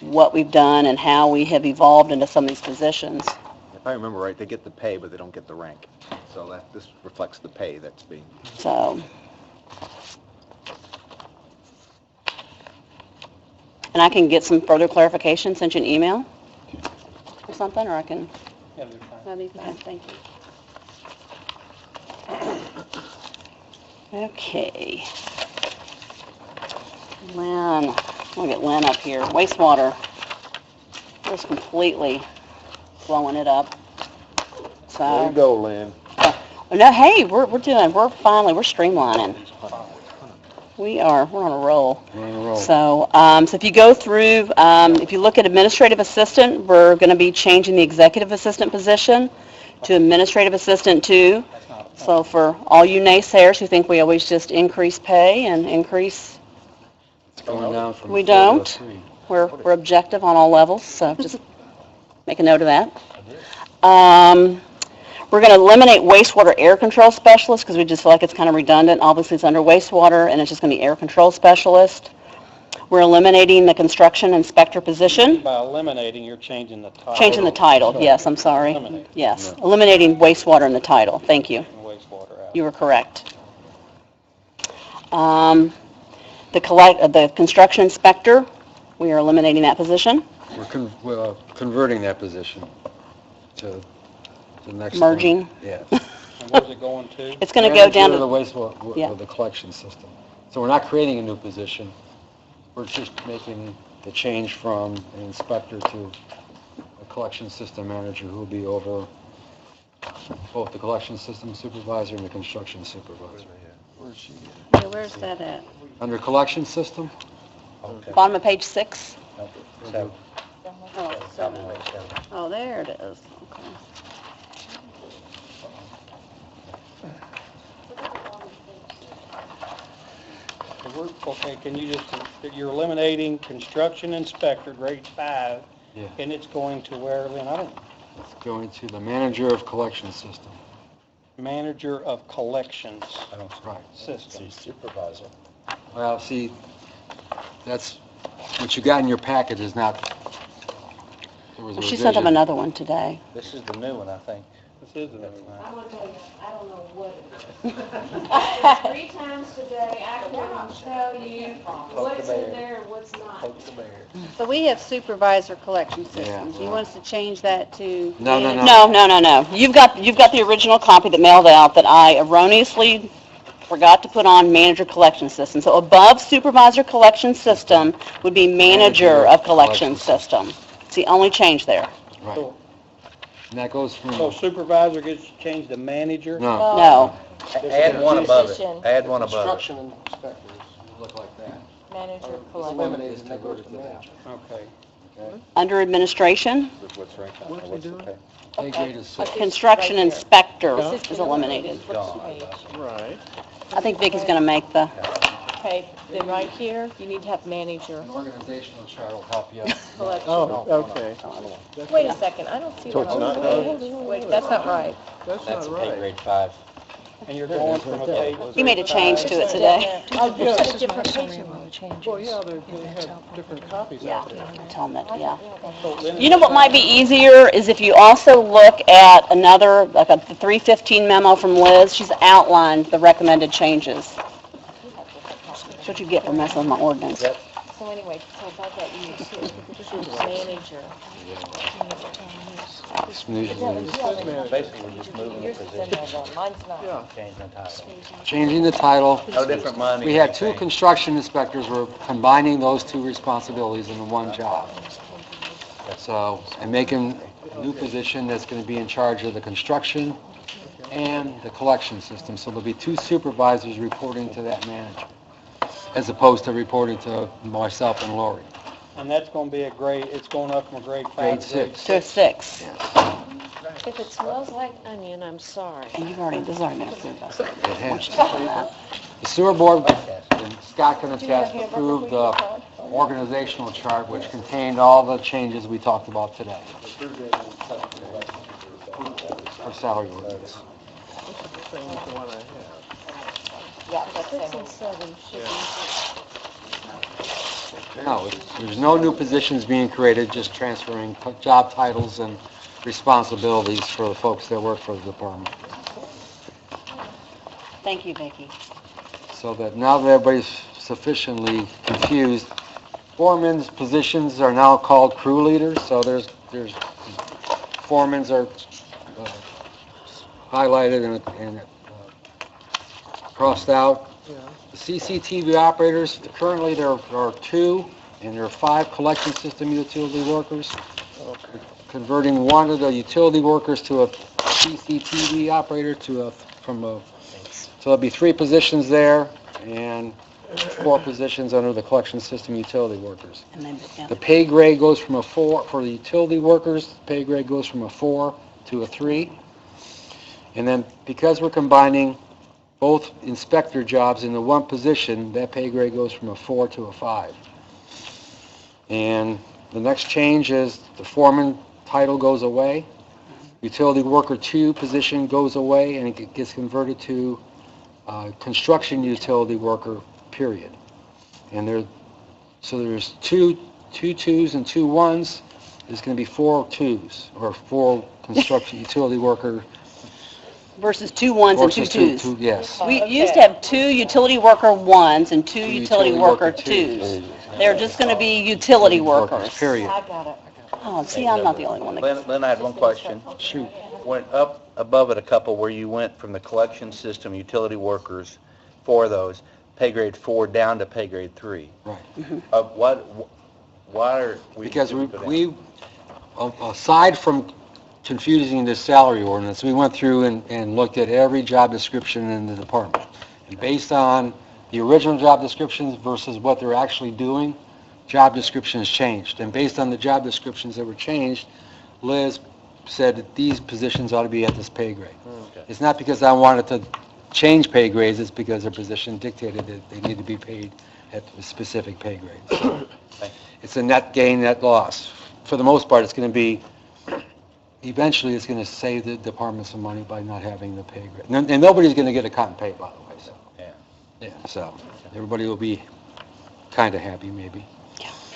what we've done and how we have evolved into some of these positions. If I remember right, they get the pay, but they don't get the rank. So this reflects the pay that's being... So, and I can get some further clarification, send you an email or something, or I can... Yeah, they're fine. That'd be fine, thank you. Okay. Lynn, I'm gonna get Lynn up here. Wastewater. Just completely blowing it up. There So, you go, Lynn. no, hey, we're streamlining. We're on a roll. So, so if you go through, if you look at administrative assistant, we're going to be changing the executive assistant position to administrative assistant 2. So for all you naysayers who think we always just increase pay and increase, we don't. We're objective on all levels, so just make a note of that. We're going to eliminate wastewater air control specialist because we just feel like it's kind of redundant. Obviously, it's under wastewater, and it's just going to be air control specialist. We're eliminating the construction inspector position. By eliminating, you're changing the title. Changing the title, yes, I'm sorry. Eliminate. Yes, eliminating wastewater in the title. Thank you. Wastewater out. You were correct. The construction inspector, we are eliminating that position. We're converting that position to the next. Merging. Yeah. And where's it going to? It's going to go down To the to, wastewater, Yeah. the collection system. So we're not creating a new position. We're just making the change from an inspector to a collection system manager who will be over both the collection system supervisor and the construction supervisor. Yeah, where's that at? Under collection system, bottom of page 6. So, Oh, 7. Oh, there it is. Okay. Okay, can you just, you're eliminating construction inspector, grade 5, Yeah. and it's going to where, Lynn? I don't, it's going to the manager of collection system. manager of collections Right. system. Supervisor. Well, see, that's, what you got in your packet is not, there was a Well, she sent them revision. another one today. this is the new one, I think. This is the new one. I want to tell you, I don't know what it is. 3 times today, I couldn't tell you what's in there and what's not. So we have supervisor collection systems. You want us to change that to? No. No. You've got the original copy that mailed out that I erroneously forgot to put on manager collection system. So above supervisor collection system would be manager of collection system. It's the only change there. Right. And that goes from, So supervisor gets changed to manager? no, No. Add one above it. Position. Add one above it. Construction inspectors look like that. Manager collector. Eliminated, and that goes to manager. Okay. Under administration, What's ranked on, What's he what's the doing? pay? pay grade is six. construction inspector Assistant is eliminated. Right. I think Vicky's going to make the, Okay, then right here, you need to have manager. An organizational chart will help you out. Collection. Oh, okay. Wait a second, I don't see So that. it's not done? Wait, that's not right. That's pay grade 5. And you're going from a pay... he made a change to it today. Oh, you had a different page. Well, yeah, they have different copies Yeah, out there. tell him that, yeah. So then- You know what might be easier is if you also look at another, like the 315 memo from Liz, she's outlined the recommended changes. That's what you get for messing with my ordinance. So anyway, so about that, you need to manager. Basically, we're just moving the Yours is in position, there though, mine's not. changing the title. Changing the title. No different money. We had two construction inspectors, we're combining those two responsibilities into one job. So, and making a new position that's going to be in charge of the construction and the collection system. So there'll be two supervisors reporting to that manager, as opposed to reporting to myself and Lori. And that's going to be a grade, it's going up from a grade 5 Grade to grade 6. To 6. If it smells like onion, I'm sorry. And you've already, this has already been approved by It has. that. The sewer board, and Scott can attest, approved the organizational chart, which contained all the changes we talked about today. For salary ordinance. Yeah, that's 6 and 7 should be. No, there's no new positions being created, just transferring job titles and responsibilities for the folks that work for the department. Thank you, Vicki. So that now that everybody's sufficiently confused, foremen's positions are now called crew leaders, so there's foremans are highlighted and crossed out. The CCTV operators, currently there are 2, and there are 5 collection system utility workers. Converting one of the utility workers to a CCTV operator so there'll be 3 positions there and 4 positions under the collection system utility workers. And then, yeah. The pay grade goes from a 4, for the utility workers, the pay grade goes from a 4 to a 3. And then because we're combining both inspector jobs into one position, that pay grade goes from a 4 to a 5. And the next change is the foreman title goes away. Utility worker 2 position goes away and it gets converted to construction utility worker, period. And so there's 2 2s and 2 1s. There's going to be 4 2s, or 4 construction utility worker. Versus 2 1s and 2 versus 2s. Yes. We used to have 2 utility worker 1s and 2 utility worker 2s. They're just going to be utility workers. Period. I got it. Oh, see, I'm not the only one that... Lynn, I had one question. Shoot. Went up above it a couple where you went from the collection system utility workers, 4 of those, pay grade 4 down to pay grade 3. Right. Why are we... Because we, aside from confusing the salary ordinance, we went through and looked at every job description in the department. And based on the original job descriptions versus what they're actually doing, job descriptions changed. And based on the job descriptions that were changed, Liz said that these positions ought to be at this pay grade. Okay. It's not because I wanted to change pay grades, it's because their position dictated that they need to be paid at a specific pay grade. So it's a net gain, net loss. For the most part, it's going to be, eventually it's going to save the department some money by not having the pay grade. And nobody's going to get a cut and pay, by the way. So. Yeah, so everybody will be kind of happy, maybe.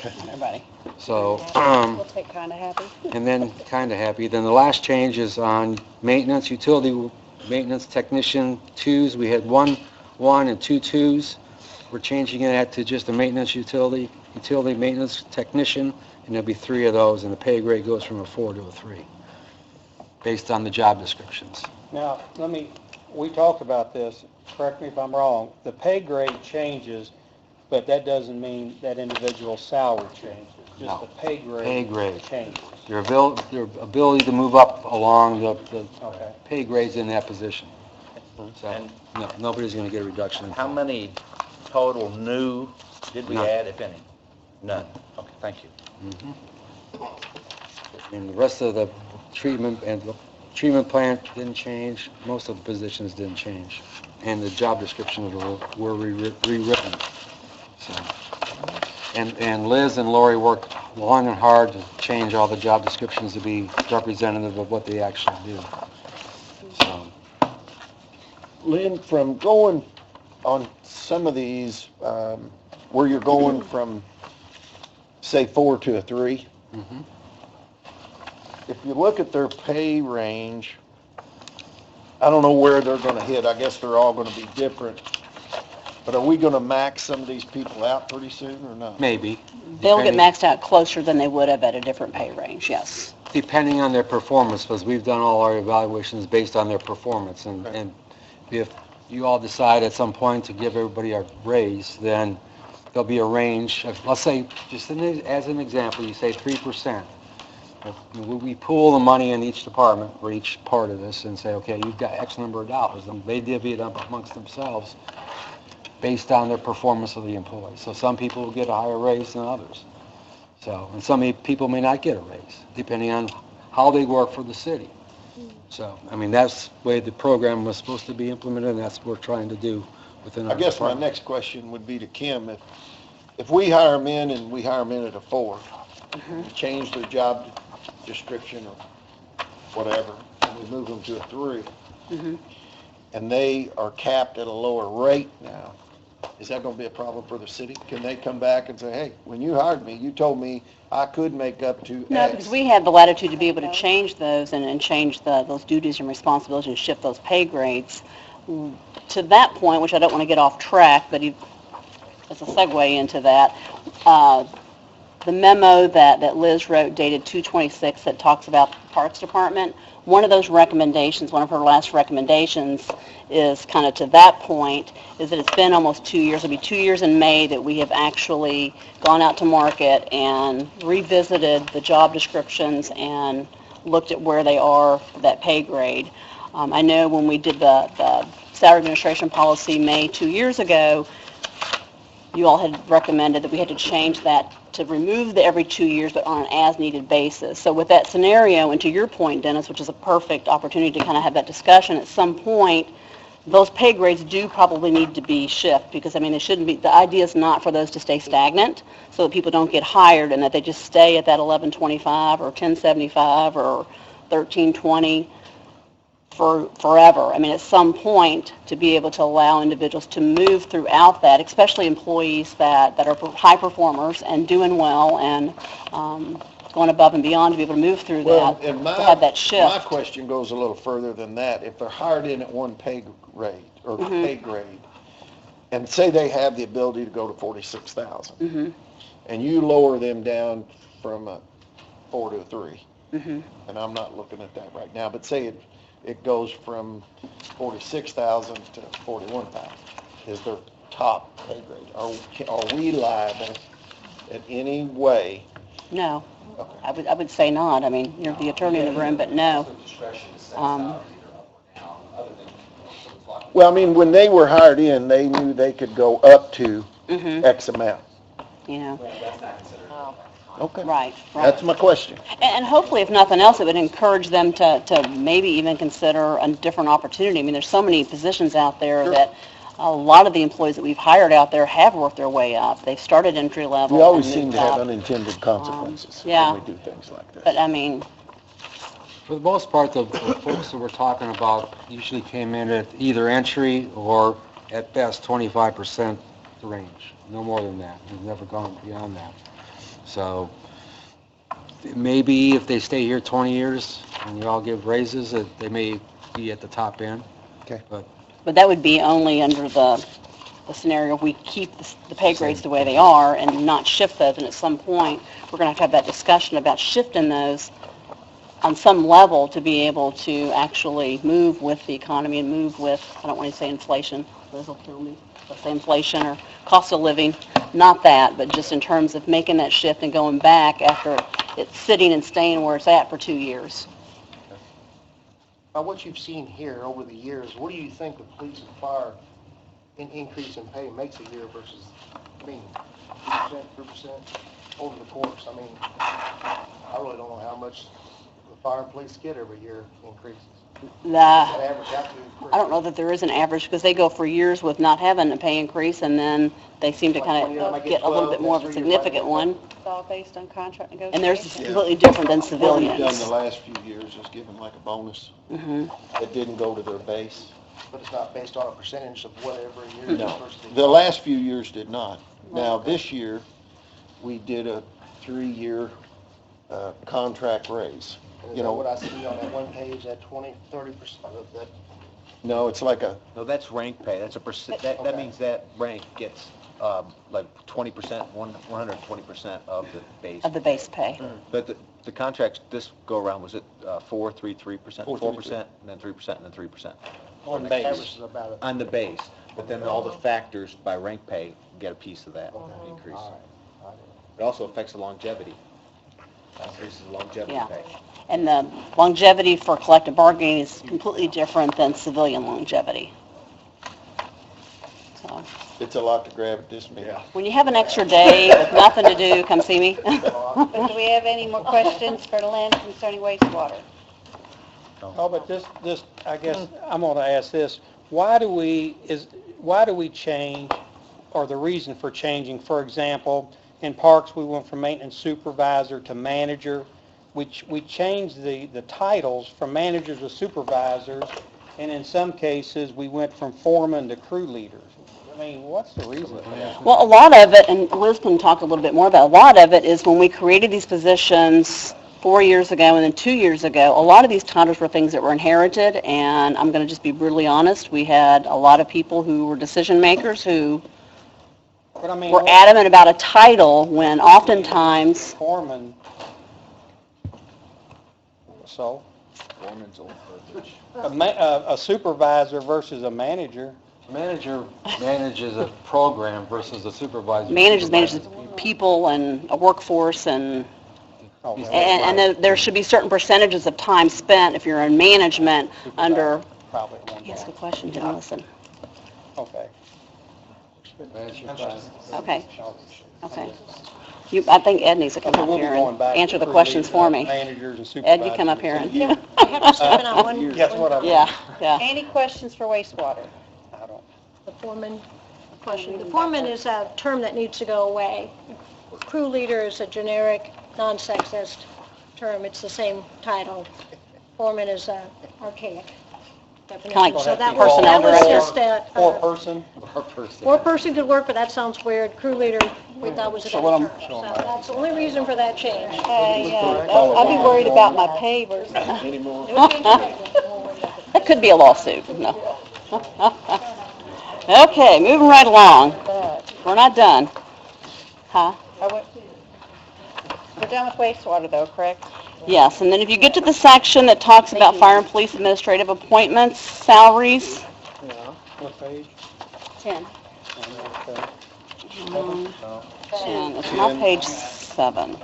Everybody. So, We'll take kind of happy. and then kind of happy. Then the last change is on maintenance, utility maintenance technician 2s. We had 1 and 2 2s. We're changing that to just a maintenance utility maintenance technician, and there'll be 3 of those, and the pay grade goes from a 4 to a 3, based on the job descriptions. Now, we talked about this, correct me if I'm wrong, the pay grade changes, but that doesn't mean that individual salary changes. Just the pay grade. Pay grade. Changes. Your ability to move up along the Okay. pay grades in that position. So, And no, nobody's going to get a reduction in how pay. many total new did we None. add, if any? None. Okay, thank you. And the rest of the treatment plant didn't change, most of the positions didn't change, and the job descriptions were rewritten. So, and Liz and Lori worked long and hard to change all the job descriptions to be representative of what they actually do. So, Lynn, from going on some of these, where you're going from, say, 4 to a 3, mhm. if you look at their pay range, I don't know where they're gonna hit, I guess they're all gonna be different, but are we gonna max some of these people out pretty soon or not? Maybe. They'll get depending- maxed out closer than they would have at a different pay range, yes. Depending on their performance, because we've done all our evaluations based on their performance, and if you all decide at some point to give everybody a raise, then there'll be a range of, let's say, just as an example, you say 3%. We pool the money in each department, or each part of this, and say, okay, you've got X number of dollars, and they divvy it up amongst themselves based on their performance of the employee. So some people will get a higher raise than others. So, and some people may not get a raise, depending on how they work for the city. So, I mean, that's the way the program was supposed to be implemented, and that's what we're trying to do within our I guess my department. next question would be to Kim, if we hire them in and we hire them in at a 4, change their job description or whatever, and we move them to a 3, and they are capped at a lower rate now, is that going to be a problem for the city? Can they come back and say, hey, when you hired me, you told me I could make up to X? No, because we have the latitude to be able to change those and change those duties and responsibilities and shift those pay grades. To that point, which I don't want to get off track, but as a segue into that, the memo that Liz wrote dated 2/26 that talks about the Parks Department, one of those recommendations, one of her last recommendations is kind of to that point, is that it's been almost 2 years, it'll be 2 years in May that we have actually gone out to market and revisited the job descriptions and looked at where they are for that pay grade. I know when we did the salary administration policy May 2 years ago, you all had recommended that we had to change that to remove the every 2 years, but on an as-needed basis. So with that scenario, and to your point, Dennis, which is a perfect opportunity to kind of have that discussion, at some point, those pay grades do probably need to be shifted, because, I mean, it shouldn't be, the idea is not for those to stay stagnant, so that people don't get hired, and that they just stay at that 1125 or 1075 or 1320 for forever. I mean, at some point, to be able to allow individuals to move throughout that, especially employees that are high performers and doing well and going above and beyond, to be able to move through Well, that, and to have that my shift. question goes a little further than that. If they're hired in at one pay rate, or pay grade, and say they have the ability to go to 46,000, and you lower them down from a 4 to a 3, and I'm not looking at that right now, but say it goes from 46,000 to 41,000, is their top pay grade. Are we liable in any way? No, Okay. I would say not. I mean, you're the attorney in the room, but no. Discretion to set salary up or down, other than someone's locking. Well, I mean, when they were hired in, they knew they could go up to X amount. You know, Well, that's not considered. Okay. right. That's my question. And hopefully, if nothing else, it would encourage them to maybe even consider a different opportunity. I mean, there's so many positions out there Sure. that a lot of the employees that we've hired out there have worked their way up. They've started entry level. We always and seem moved to have up. unintended consequences yeah. when we do things like this. But I mean, For the most part, the folks that we're talking about usually came in at either entry or at best 25% the range, no more than that. We've never gone beyond that. So maybe if they stay here 20 years and you all give raises, that they may be at the top end. Okay. but that would be only under the scenario if we keep the pay grades the way they are and not shift those. And at some point, we're going to have that discussion about shifting those on some level to be able to actually move with the economy and move with, I don't want to say inflation, Liz will kill me. Let's say inflation or cost of living, not that, but just in terms of making that shift and going back after it's sitting and staying where it's at for 2 years. By what you've seen here over the years, what do you think the police and fire increase in pay makes a year versus, 2%, 3% over the course? I really don't know how much the fire and police get every year increases. That average out to I don't know that there is an average because they go for years with not having a pay increase and then they seem to kind of get a little bit more of a significant one. It's all based on contract negotiations. And theirs is completely different than What we've done civilians. the last few years is given like a bonus. It didn't go to their base. But it's not based on a percentage of whatever year No, versus the last few years did not. Now, this year, we did a 3-year contract raise. And is You that know, what I see on that one page, that 20, 30% of that? no, it's like a, No, that's rank pay, that's a percent, that Okay. means that rank gets, like 20%, 120% of the base. Of the base pay. But the contracts this go around, was it 4.33%, 4.33%, 4%, and then 3%, and then 3%? On The base. average is about a. On the base, but then all the factors by rank pay get a piece of that increase. All right. It also affects the longevity, increases the longevity Yeah. pay. And the longevity for collective bargaining is completely different than civilian longevity. So, it's a lot to grab at this meeting. when you have an extra day with nothing to do, come see me. But do we have any more questions for Lynn concerning wastewater? Oh, but this, I guess, I'm gonna ask this, why do we change, or the reason for changing, for example, in parks, we went from maintenance supervisor to manager. We changed the titles from managers to supervisors, and in some cases, we went from foreman to crew leaders. I mean, what's the reason for that? Well, a lot of it, and Liz can talk a little bit more about it, a lot of it is when we created these positions 4 years ago and then 2 years ago, a lot of these titles were things that were inherited, and I'm going to just be brutally honest, we had a lot of people who were decision makers who But I mean, were adamant about a title when oftentimes, foreman, so, Foreman's old verbiage. a supervisor versus a manager. Manager manages a program versus a supervisor. manages people and a workforce and then there should be certain percentages of time spent if you're in management under, Probably at one yes, time. good question, didn't listen. Okay. Okay, okay. I think Ed needs to come Okay, up we'll be here going and back to answer the crew questions leaders, for me. Managers and Ed, supervisors. you come up here and, I have to step in on one. That's what I. yeah, yeah. Any questions for wastewater? I don't. The foreman question. The foreman is a term that needs to go away. Crew leader is a generic, non-sexist term. It's the same title. Foreman is archaic definition. Kind of like So that personnel was director. just a, Four-person? four-person could work, but that sounds weird. Crew leader, we thought was a So better what term. I'm- So that's the only reason for that change. I'll be worried about my pay versus. Any more? That could be a lawsuit, no. Okay, moving right along. We're not done. Huh? We're done with wastewater though, correct? Yes, and then if you get to the section that talks about fire and police administrative appointments, salaries, Yeah. What page? 10. and it's not page 7.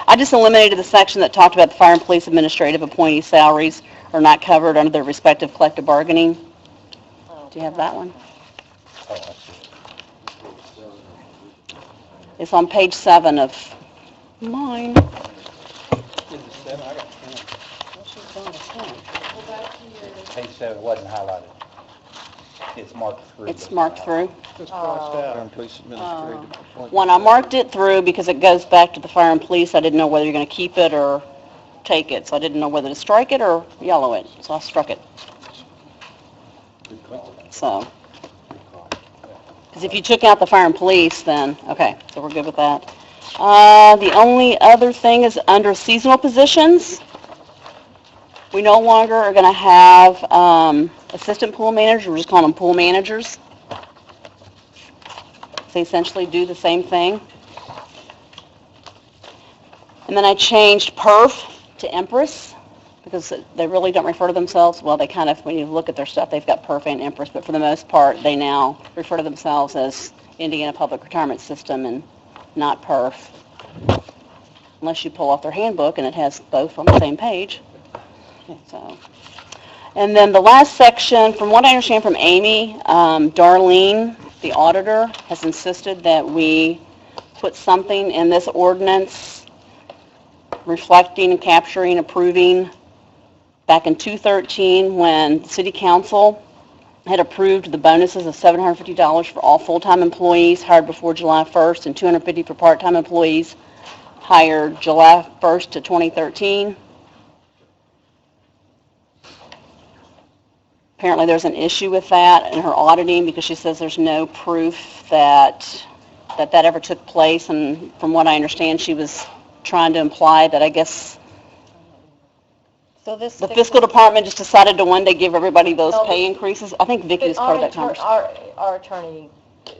I just eliminated the section that talked about the fire and police administrative appointee salaries are not covered under their respective collective bargaining. Do you have that one? It's on page 7 of mine. Is it seven? I got 10. Page 7 wasn't highlighted. It's marked through. It's marked through. Just crossed Fire out. and police administrative appointment. When I marked it through, because it goes back to the fire and police, I didn't know whether you're going to keep it or take it. So I didn't know whether to strike it or yellow it. So I struck it. So, because if you took out the fire and police, then, okay, so we're good with that. The only other thing is under seasonal positions. We no longer are going to have assistant pool managers. We're just calling them pool managers. They essentially do the same thing. And then I changed perf to empress because they really don't refer to themselves, well, they kind of, when you look at their stuff, they've got PERF and IMPRS, but for the most part, they now refer to themselves as Indiana Public Retirement System and not PERF. Unless you pull off their handbook and it has both on the same page. So, and then the last section, from what I understand from Amy, Darlene, the auditor, has insisted that we put something in this ordinance reflecting and capturing, approving back in 2013 when the city council had approved the bonuses of $750 for all full-time employees hired before July 1st and $250 for part-time employees hired July 1st to 2013. Apparently there's an issue with that in her auditing because she says there's no proof that ever took place, and from what I understand, she was trying to imply that I guess So this. the fiscal department just decided to one day give everybody those pay increases. I think Vicki was part of that conversation. Our attorney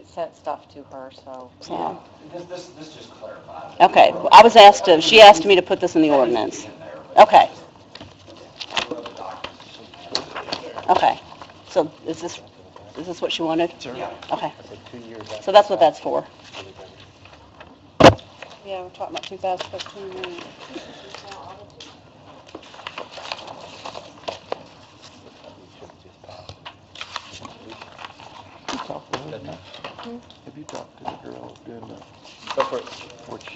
sent stuff to her, so. So, This just clarifies. okay, I was asked to, she asked me to put this in the ordinance. Okay, okay. So is this what she wanted? Yeah. Okay. So that's what that's for. Yeah, we're talking about 2015. Have you talked to the girl doing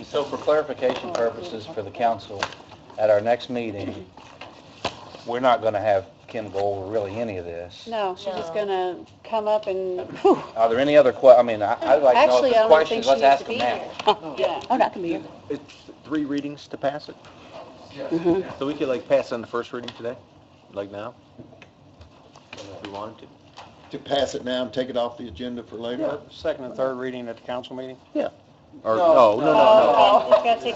So for clarification purposes for the council, at our next meeting, we're not going to have Kim go over really any of this. No, she's just gonna come up and, Are there any other I'd like to know actually, if I there's don't think questions, she let's needs ask to be them here. now. Yeah. Oh, that can be here. It's 3 readings to pass it? Mhm. So we could like pass on the first reading today, like now? If we wanted to. To pass it now and take it off the agenda for later? Second and third reading at the council meeting? Or, no. Oh, gotta take-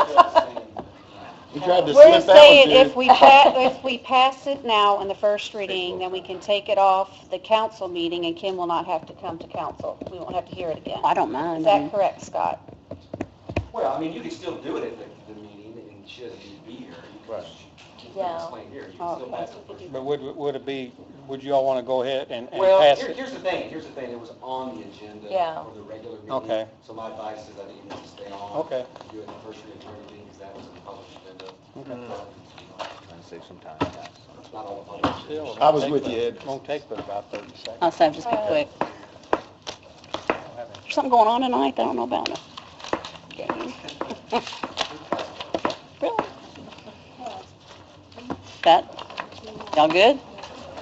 We tried to We're slip that one saying to if we pass it now in the first reading, then we can take it off the council meeting and Kim will not have to come to council. We won't have to hear it again. I don't Is mind. that correct, Scott? Well, I mean, you can still do it at the meeting, and she doesn't need to be here. You can Yeah. explain here, you can still pass it first. But would you all want to go ahead and Well, pass it? here's the thing, it was on the agenda Yeah. for the regular meeting. Okay. So my advice is I think you need to stay on. Okay. Do it the first reading for everything, because that was in the published agenda. Trying to save some time, yes. It's not all the published. Still, it I was won't with take you, but- Ed. Won't take but about 30 seconds. I'll say, just be quick. There's something going on tonight that I don't know about. Game. Really? That, y'all good?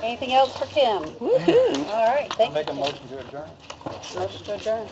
Anything else for Kim? Woo-hoo. All right, thank you. Make a motion to adjourn. Motion to adjourn.